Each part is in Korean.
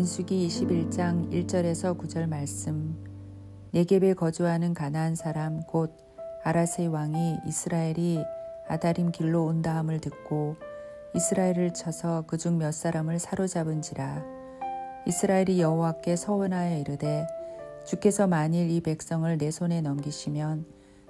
민수기 21장 1절에서 9절 말씀. 네겝에 거주하는 가나안 사람 곧 아라세 왕이 이스라엘이 아다림 길로 온다함을 듣고 이스라엘을 쳐서 그중 몇 사람을 사로잡은지라. 이스라엘이 여호와께 서원하여 이르되 주께서 만일 이 백성을 내 손에 넘기시면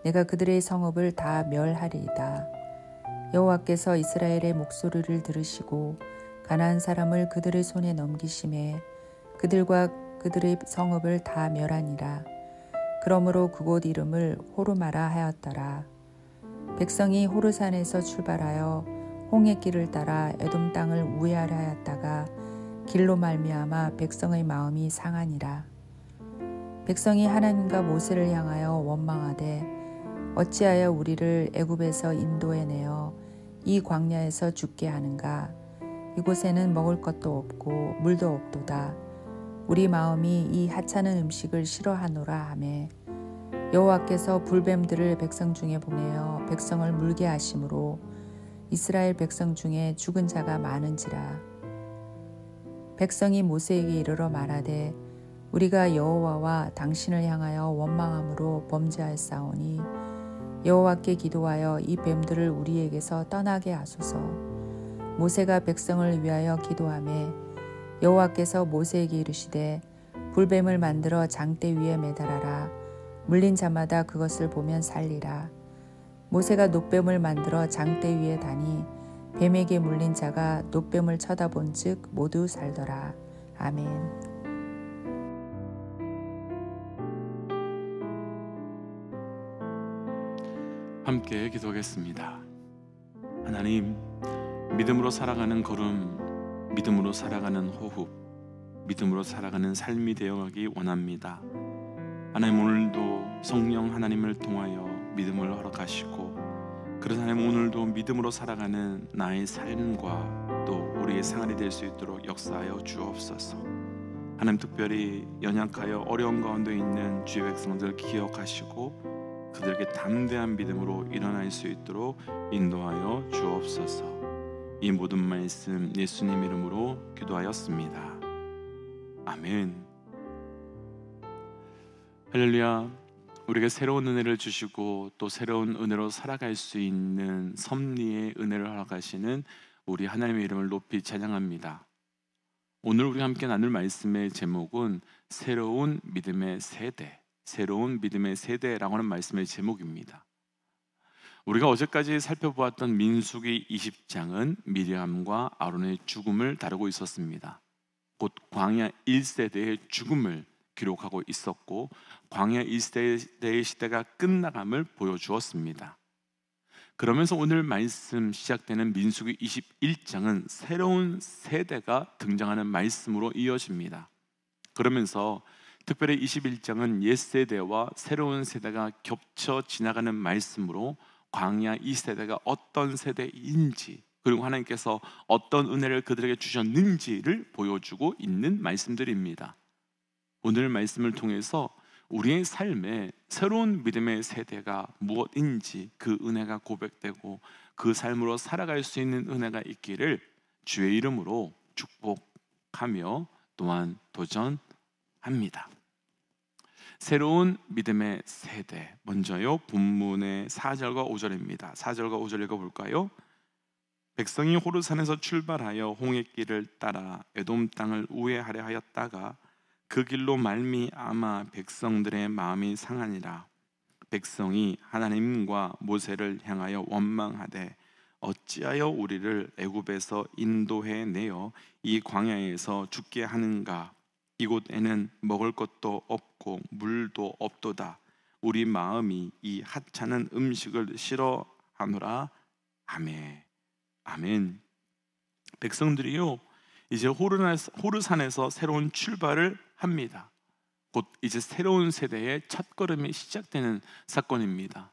내가 그들의 성읍을 다 멸하리이다. 여호와께서 이스라엘의 목소리를 들으시고 가나안 사람을 그들의 손에 넘기심에 그들과 그들의 성읍을 다 멸하니라. 그러므로 그곳 이름을 호르마라 하였더라. 백성이 호르산에서 출발하여 홍해 길을 따라 에돔 땅을 우회하려 하였다가 길로 말미암아 백성의 마음이 상하니라. 백성이 하나님과 모세를 향하여 원망하되 어찌하여 우리를 애굽에서 인도해 내어 이 광야에서 죽게 하는가. 이곳에는 먹을 것도 없고 물도 없도다. 우리 마음이 이 하찮은 음식을 싫어하노라 하매 여호와께서 불뱀들을 백성 중에 보내어 백성을 물게 하심으로 이스라엘 백성 중에 죽은 자가 많은지라. 백성이 모세에게 이르러 말하되 우리가 여호와와 당신을 향하여 원망함으로 범죄하였사오니 여호와께 기도하여 이 뱀들을 우리에게서 떠나게 하소서. 모세가 백성을 위하여 기도하매 여호와께서 모세에게 이르시되 불뱀을 만들어 장대 위에 매달아라. 물린 자마다 그것을 보면 살리라. 모세가 놋뱀을 만들어 장대 위에 다니 뱀에게 물린 자가 놋뱀을 쳐다본 즉 모두 살더라. 아멘. 함께 기도하겠습니다. 하나님, 믿음으로 살아가는 걸음, 믿음으로 살아가는 호흡, 믿음으로 살아가는 삶이 되어가기 원합니다. 하나님, 오늘도 성령 하나님을 통하여 믿음을 허락하시고 그런 하나님, 오늘도 믿음으로 살아가는 나의 삶과 또 우리의 생활이 될 수 있도록 역사하여 주옵소서. 하나님, 특별히 연약하여 어려운 가운데 있는 주의 백성들 기억하시고 그들에게 담대한 믿음으로 일어날 수 있도록 인도하여 주옵소서. 이 모든 말씀 예수님 이름으로 기도하였습니다. 아멘. 할렐루야. 우리에게 새로운 은혜를 주시고 또 새로운 은혜로 살아갈 수 있는 섭리의 은혜를 허락하시는 우리 하나님의 이름을 높이 찬양합니다. 오늘 우리가 함께 나눌 말씀의 제목은 새로운 믿음의 세대, 새로운 믿음의 세대라고 하는 말씀의 제목입니다. 우리가 어제까지 살펴보았던 민수기 20장은 미리암과 아론의 죽음을 다루고 있었습니다. 곧 광야 1세대의 죽음을 기록하고 있었고 광야 1세대의 시대가 끝나감을 보여주었습니다. 그러면서 오늘 말씀 시작되는 민수기 21장은 새로운 세대가 등장하는 말씀으로 이어집니다. 그러면서 특별히 21장은 옛 세대와 새로운 세대가 겹쳐 지나가는 말씀으로 광야 2세대가 어떤 세대인지 그리고 하나님께서 어떤 은혜를 그들에게 주셨는지를 보여주고 있는 말씀들입니다. 오늘 말씀을 통해서 우리의 삶에 새로운 믿음의 세대가 무엇인지 그 은혜가 고백되고 그 삶으로 살아갈 수 있는 은혜가 있기를 주의 이름으로 축복하며 또한 도전합니다. 새로운 믿음의 세대, 먼저요 본문의 4절과 5절입니다. 4절과 5절 읽어볼까요? 백성이 호르산에서 출발하여 홍해길을 따라 에돔 땅을 우회하려 하였다가 그 길로 말미암아 백성들의 마음이 상하니라. 백성이 하나님과 모세를 향하여 원망하되 어찌하여 우리를 애굽에서 인도해 내어 이 광야에서 죽게 하는가. 이곳에는 먹을 것도 없고 물도 없도다. 우리 마음이 이 하찮은 음식을 싫어하노라. 아멘. 아멘. 백성들이요 이제 호르산에서 새로운 출발을 합니다. 곧 이제 새로운 세대의 첫걸음이 시작되는 사건입니다.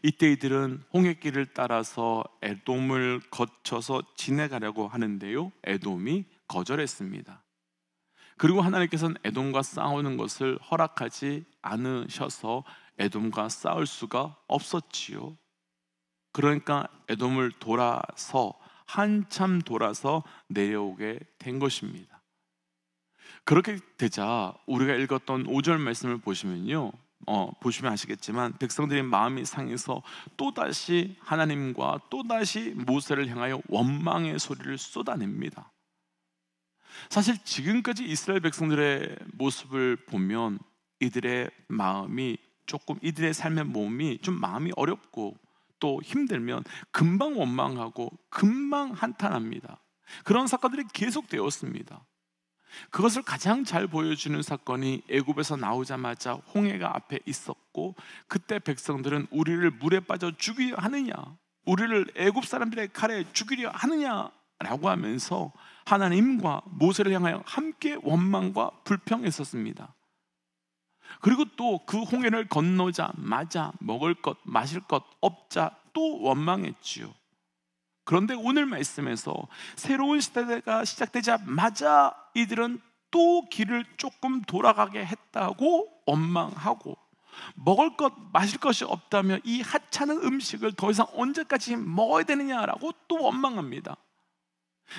이때 이들은 홍해길을 따라서 에돔을 거쳐서 지나가려고 하는데요 에돔이 거절했습니다. 그리고 하나님께서는 에돔과 싸우는 것을 허락하지 않으셔서 에돔과 싸울 수가 없었지요. 그러니까 에돔을 돌아서 한참 돌아서 내려오게 된 것입니다. 그렇게 되자 우리가 읽었던 5절 말씀을 보시면요, 보시면 아시겠지만 백성들의 마음이 상해서 또다시 하나님과 또다시 모세를 향하여 원망의 소리를 쏟아냅니다. 사실 지금까지 이스라엘 백성들의 모습을 보면 이들의 마음이 조금, 이들의 삶의 몸이 좀 마음이 어렵고 또 힘들면 금방 원망하고 금방 한탄합니다. 그런 사건들이 계속되었습니다. 그것을 가장 잘 보여주는 사건이 애굽에서 나오자마자 홍해가 앞에 있었고, 그때 백성들은 우리를 물에 빠져 죽이려 하느냐, 우리를 애굽 사람들의 칼에 죽이려 하느냐라고 하면서 하나님과 모세를 향하여 함께 원망과 불평했었습니다. 그리고 또 그 홍해를 건너자마자 먹을 것 마실 것 없자 또 원망했지요. 그런데 오늘 말씀에서 새로운 시대가 시작되자마자 이들은 또 길을 조금 돌아가게 했다고 원망하고, 먹을 것 마실 것이 없다며 이 하찮은 음식을 더 이상 언제까지 먹어야 되느냐라고 또 원망합니다.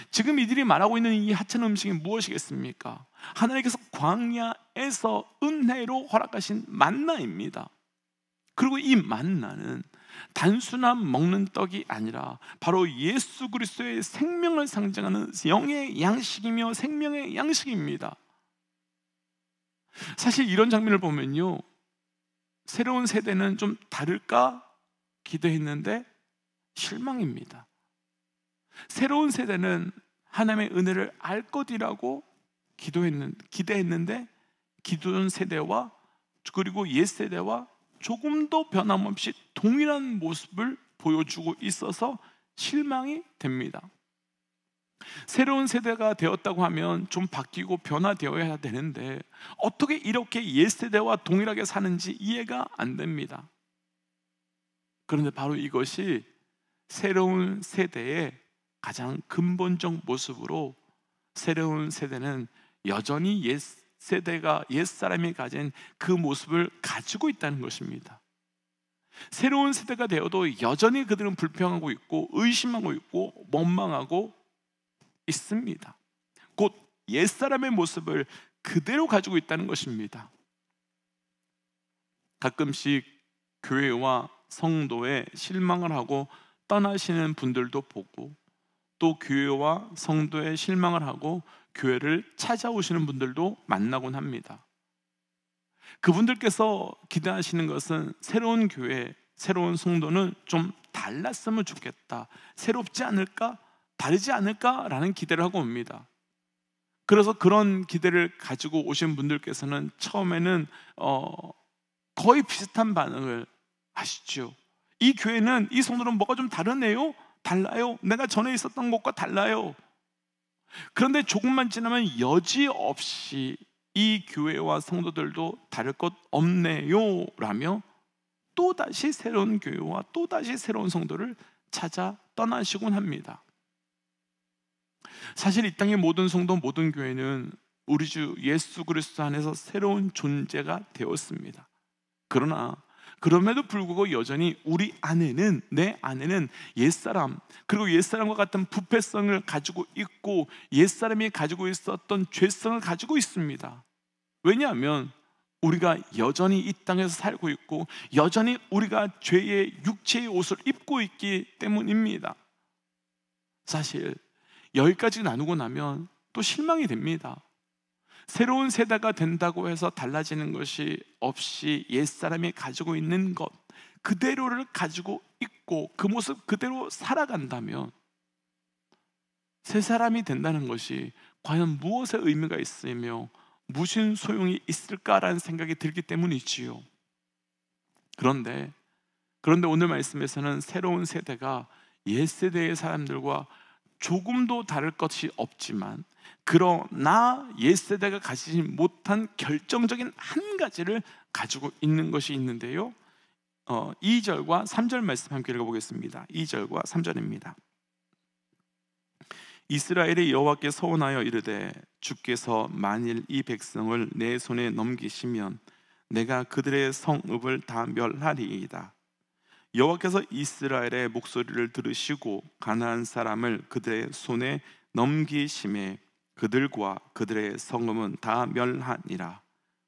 지금 이들이 말하고 있는 이 하찮은 음식이 무엇이겠습니까? 하나님께서 광야에서 은혜로 허락하신 만나입니다. 그리고 이 만나는 단순한 먹는 떡이 아니라 바로 예수 그리스도의 생명을 상징하는 영의 양식이며 생명의 양식입니다. 사실 이런 장면을 보면요, 새로운 세대는 좀 다를까 기대했는데 실망입니다. 새로운 세대는 하나님의 은혜를 알 것이라고 기대했는데 기존 세대와 그리고 옛 세대와 조금도 변함없이 동일한 모습을 보여주고 있어서 실망이 됩니다. 새로운 세대가 되었다고 하면 좀 바뀌고 변화되어야 되는데 어떻게 이렇게 옛 세대와 동일하게 사는지 이해가 안 됩니다. 그런데 바로 이것이 새로운 세대의 가장 근본적 모습으로, 새로운 세대는 여전히 옛 세대가, 옛 사람이 가진 그 모습을 가지고 있다는 것입니다. 새로운 세대가 되어도 여전히 그들은 불평하고 있고 의심하고 있고 원망하고 있습니다. 곧 옛 사람의 모습을 그대로 가지고 있다는 것입니다. 가끔씩 교회와 성도에 실망을 하고 떠나시는 분들도 보고, 또 교회와 성도에 실망을 하고 교회를 찾아오시는 분들도 만나곤 합니다. 그분들께서 기대하시는 것은 새로운 교회, 새로운 성도는 좀 달랐으면 좋겠다, 새롭지 않을까, 다르지 않을까라는 기대를 하고 옵니다. 그래서 그런 기대를 가지고 오신 분들께서는 처음에는 거의 비슷한 반응을 하시죠. 이 교회는, 이 성도는 뭐가 좀 다르네요? 달라요? 내가 전에 있었던 것과 달라요? 그런데 조금만 지나면 여지없이 이 교회와 성도들도 다를 것 없네요 라며 또다시 새로운 교회와 또다시 새로운 성도를 찾아 떠나시곤 합니다. 사실 이 땅의 모든 성도, 모든 교회는 우리 주 예수 그리스도 안에서 새로운 존재가 되었습니다. 그러나 그럼에도 불구하고 여전히 우리 안에는, 내 안에는 옛사람, 그리고 옛사람과 같은 부패성을 가지고 있고 옛사람이 가지고 있었던 죄성을 가지고 있습니다. 왜냐하면 우리가 여전히 이 땅에서 살고 있고 여전히 우리가 죄의 육체의 옷을 입고 있기 때문입니다. 사실 여기까지 나누고 나면 또 실망이 됩니다. 새로운 세대가 된다고 해서 달라지는 것이 없이 옛사람이 가지고 있는 것 그대로를 가지고 있고 그 모습 그대로 살아간다면 새 사람이 된다는 것이 과연 무엇의 의미가 있으며 무슨 소용이 있을까라는 생각이 들기 때문이지요. 그런데 오늘 말씀에서는 새로운 세대가 옛 세대의 사람들과 조금도 다를 것이 없지만, 그러나 옛 세대가 가지지 못한 결정적인 한 가지를 가지고 있는 것이 있는데요, 2절과 3절 말씀 함께 읽어보겠습니다. 2절과 3절입니다. 이스라엘이 여호와께 서원하여 이르되 주께서 만일 이 백성을 내 손에 넘기시면 내가 그들의 성읍을 다 멸하리이다. 여호와께서 이스라엘의 목소리를 들으시고 가나안 사람을 그들의 손에 넘기심에 그들과 그들의 성읍은 다 멸하니라.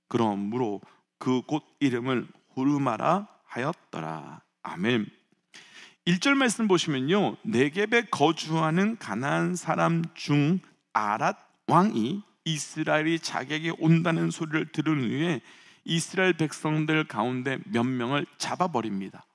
그러므로 그 곳 이름을 호르마라 하였더라. 아멘. 1절 말씀 보시면요, 네겝에 거주하는 가나안 사람 중 아랏 왕이 이스라엘이 자기에게 온다는 소리를 들은 후에 이스라엘 백성들 가운데 몇 명을 잡아버립니다.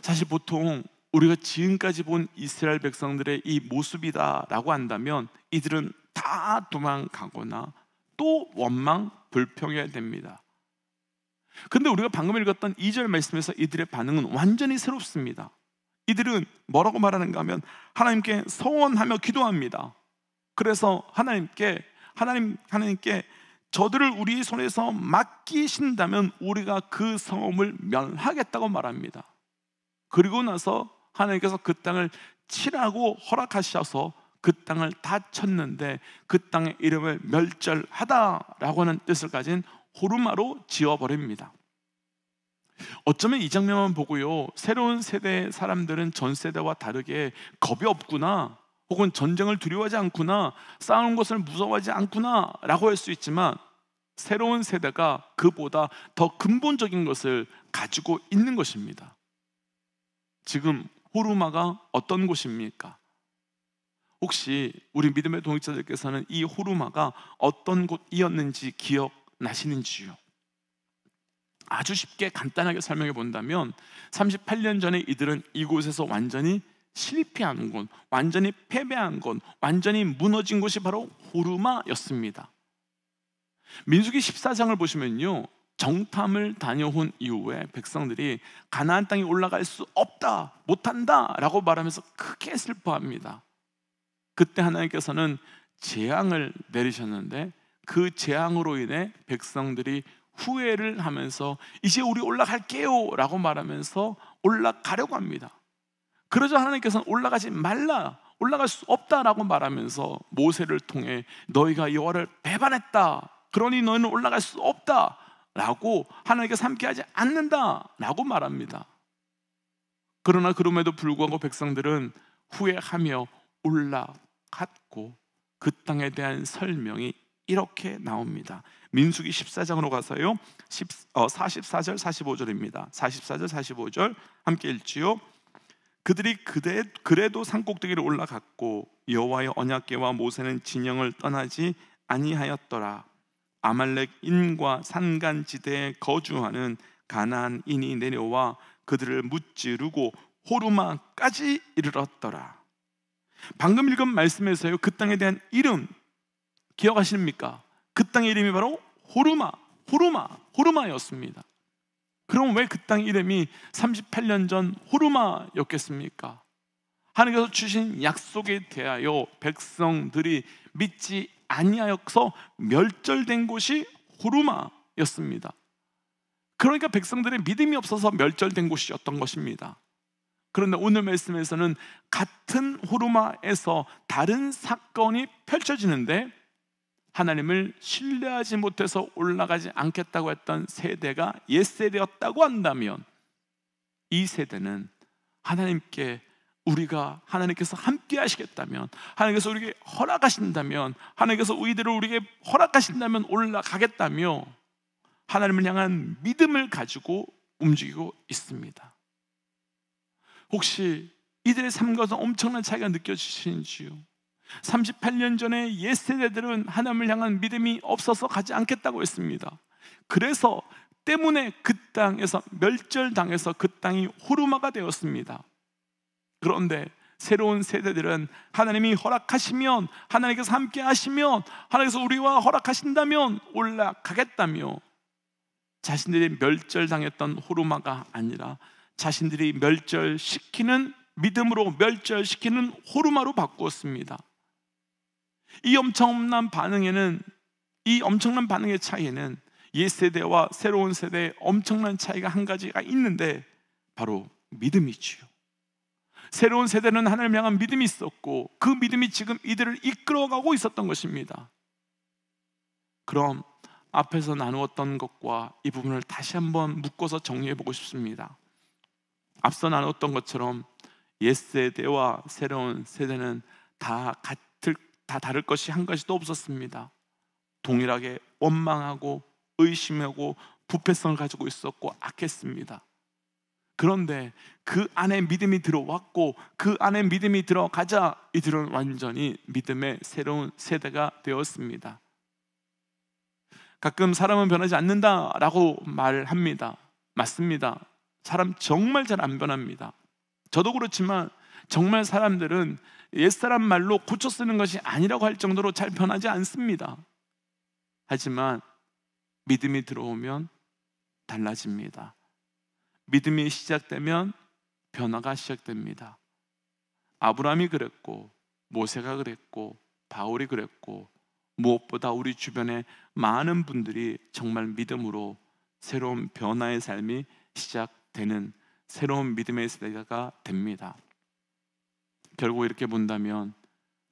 사실 보통 우리가 지금까지 본 이스라엘 백성들의 이 모습이다라고 한다면 이들은 다 도망가거나 또 원망 불평해야 됩니다. 근데 우리가 방금 읽었던 2절 말씀에서 이들의 반응은 완전히 새롭습니다. 이들은 뭐라고 말하는가 하면 하나님께 서원하며 기도합니다. 그래서 하나님께 저들을 우리 손에서 맡기신다면 우리가 그 성읍을 멸하겠다고 말합니다. 그리고 나서 하나님께서 그 땅을 치라고 허락하셔서 그 땅을 다 쳤는데 그 땅의 이름을 멸절하다라고 하는 뜻을 가진 호르마로 지어버립니다. 어쩌면 이 장면만 보고요, 새로운 세대의 사람들은 전 세대와 다르게 겁이 없구나, 혹은 전쟁을 두려워하지 않구나, 싸우는 것을 무서워하지 않구나 라고 할 수 있지만 새로운 세대가 그보다 더 근본적인 것을 가지고 있는 것입니다. 지금 호르마가 어떤 곳입니까? 혹시 우리 믿음의 동역자들께서는 이 호르마가 어떤 곳이었는지 기억나시는지요? 아주 쉽게 간단하게 설명해 본다면 38년 전에 이들은 이곳에서 완전히 실패한 곳, 완전히 패배한 곳, 완전히 무너진 곳이 바로 호르마였습니다. 민수기 14장을 보시면요, 정탐을 다녀온 이후에 백성들이 가나안 땅에 올라갈 수 없다, 못한다 라고 말하면서 크게 슬퍼합니다. 그때 하나님께서는 재앙을 내리셨는데 그 재앙으로 인해 백성들이 후회를 하면서 이제 우리 올라갈게요 라고 말하면서 올라가려고 합니다. 그러자 하나님께서는 올라가지 말라, 올라갈 수 없다라고 말하면서 모세를 통해 너희가 여호와를 배반했다, 그러니 너희는 올라갈 수 없다 라고 하나님께서 함께하지 않는다 라고 말합니다. 그러나 그럼에도 불구하고 백성들은 후회하며 올라갔고 그 땅에 대한 설명이 이렇게 나옵니다. 민수기 14장으로 가서요, 44절 45절입니다 44절 45절 함께 읽지요. 그들이 그래도 산꼭대기로 올라갔고 여호와의 언약궤와 모세는 진영을 떠나지 아니하였더라. 아말렉인과 산간지대에 거주하는 가나안인이 내려와 그들을 무찌르고 호르마까지 이르렀더라. 방금 읽은 말씀에서요, 그 땅에 대한 이름 기억하십니까? 그 땅의 이름이 바로 호르마였습니다. 그럼 왜 그 땅 이름이 38년 전 호르마였겠습니까? 하나님께서 주신 약속에 대하여 백성들이 믿지 아니하여서 멸절된 곳이 호르마였습니다. 그러니까 백성들의 믿음이 없어서 멸절된 곳이었던 것입니다. 그런데 오늘 말씀에서는 같은 호르마에서 다른 사건이 펼쳐지는데 하나님을 신뢰하지 못해서 올라가지 않겠다고 했던 세대가 옛세대였다고 한다면 이 세대는 하나님께서 함께 하시겠다면, 하나님께서 우리에게 허락하신다면, 하나님께서 이들을 우리에게 허락하신다면 올라가겠다며 하나님을 향한 믿음을 가지고 움직이고 있습니다. 혹시 이들의 삶과도 엄청난 차이가 느껴지시는지요? 38년 전에 옛세대들은 하나님을 향한 믿음이 없어서 가지 않겠다고 했습니다. 그래서 때문에 그 땅에서 멸절당해서 그 땅이 호르마가 되었습니다. 그런데 새로운 세대들은 하나님이 허락하시면, 하나님께서 함께 하시면, 하나님께서 우리와 허락하신다면 올라가겠다며 자신들이 멸절당했던 호르마가 아니라 자신들이 멸절시키는 믿음으로 멸절시키는 호르마로 바꾸었습니다. 이 엄청난 반응의 차이에는 옛세대와 새로운 세대의 엄청난 차이가 한 가지가 있는데 바로 믿음이지요. 새로운 세대는 하나님을 향한 믿음이 있었고 그 믿음이 지금 이들을 이끌어가고 있었던 것입니다. 그럼 앞에서 나누었던 것과 이 부분을 다시 한번 묶어서 정리해 보고 싶습니다. 앞서 나눴던 것처럼 옛세대와 새로운 세대는 다 다 다를 것이 한 가지도 없었습니다. 동일하게 원망하고 의심하고 부패성을 가지고 있었고 악했습니다. 그런데 그 안에 믿음이 들어왔고 그 안에 믿음이 들어가자 이들은 완전히 믿음의 새로운 세대가 되었습니다. 가끔 사람은 변하지 않는다라고 말합니다. 맞습니다. 사람 정말 잘 안 변합니다. 저도 그렇지만 정말 사람들은 옛사람 말로 고쳐 쓰는 것이 아니라고 할 정도로 잘 변하지 않습니다. 하지만 믿음이 들어오면 달라집니다. 믿음이 시작되면 변화가 시작됩니다. 아브라함이 그랬고 모세가 그랬고 바울이 그랬고 무엇보다 우리 주변에 많은 분들이 정말 믿음으로 새로운 변화의 삶이 시작되는 새로운 믿음의 세대가 됩니다. 결국 이렇게 본다면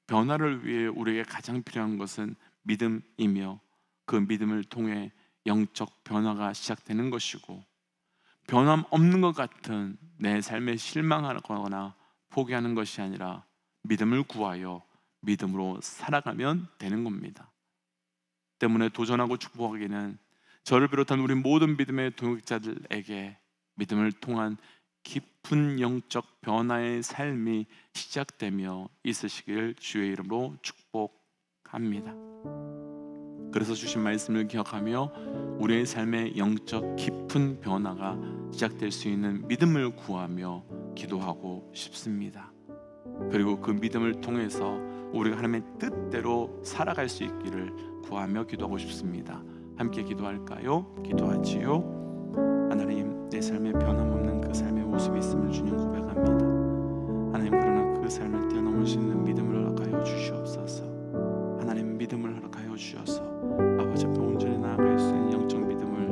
변화를 위해 우리에게 가장 필요한 것은 믿음이며 그 믿음을 통해 영적 변화가 시작되는 것이고, 변함없는 것 같은 내 삶에 실망하거나 포기하는 것이 아니라 믿음을 구하여 믿음으로 살아가면 되는 겁니다. 때문에 도전하고 축복하기는 저를 비롯한 우리 모든 믿음의 동역자들에게 믿음을 통한 깊은 영적 변화의 삶이 시작되며 있으시길 주의 이름으로 축복합니다. 그래서 주신 말씀을 기억하며 우리의 삶의 영적 깊은 변화가 시작될 수 있는 믿음을 구하며 기도하고 싶습니다. 그리고 그 믿음을 통해서 우리가 하나님의 뜻대로 살아갈 수 있기를 구하며 기도하고 싶습니다. 함께 기도할까요? 기도하지요. 하나님, 내 삶에 변함없는 그 삶의 모습이 있음을 주님 고백합니다. 하나님, 그러나 그 삶을 뛰어넘을 수 있는 믿음을 허락하여 주시옵소서. 하나님, 믿음을 허락하여 주셔서 아버지 앞에 온전히 나아갈 수 있는 영적 믿음을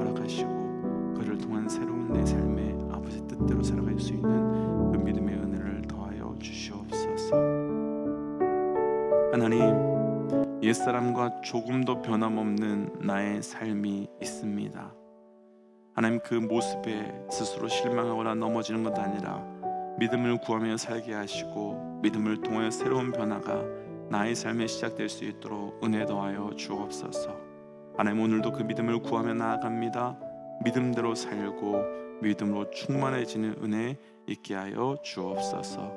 허락하시고 그를 통한 새로운 내 삶에 아버지 뜻대로 살아갈 수 있는 그 믿음의 은혜를 더하여 주시옵소서. 하나님, 옛사람과 조금도 변함없는 나의 삶이 있습니다. 하나님, 그 모습에 스스로 실망하거나 넘어지는 것 아니라 믿음을 구하며 살게 하시고 믿음을 통해 새로운 변화가 나의 삶에 시작될 수 있도록 은혜 더하여 주옵소서. 하나님, 오늘도 그 믿음을 구하며 나아갑니다. 믿음대로 살고 믿음으로 충만해지는 은혜 있게 하여 주옵소서.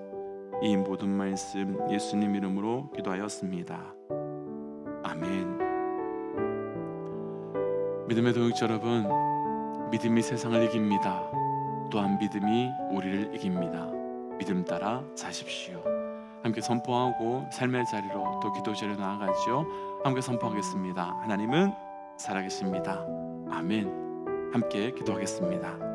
이 모든 말씀 예수님 이름으로 기도하였습니다. 아멘. 믿음의 동역자 여러분, 믿음이 세상을 이깁니다. 또한 믿음이 우리를 이깁니다. 믿음 따라 사십시오. 함께 선포하고 삶의 자리로 또 기도 자리로 나아가죠. 함께 선포하겠습니다. 하나님은 살아계십니다. 아멘. 함께 기도하겠습니다.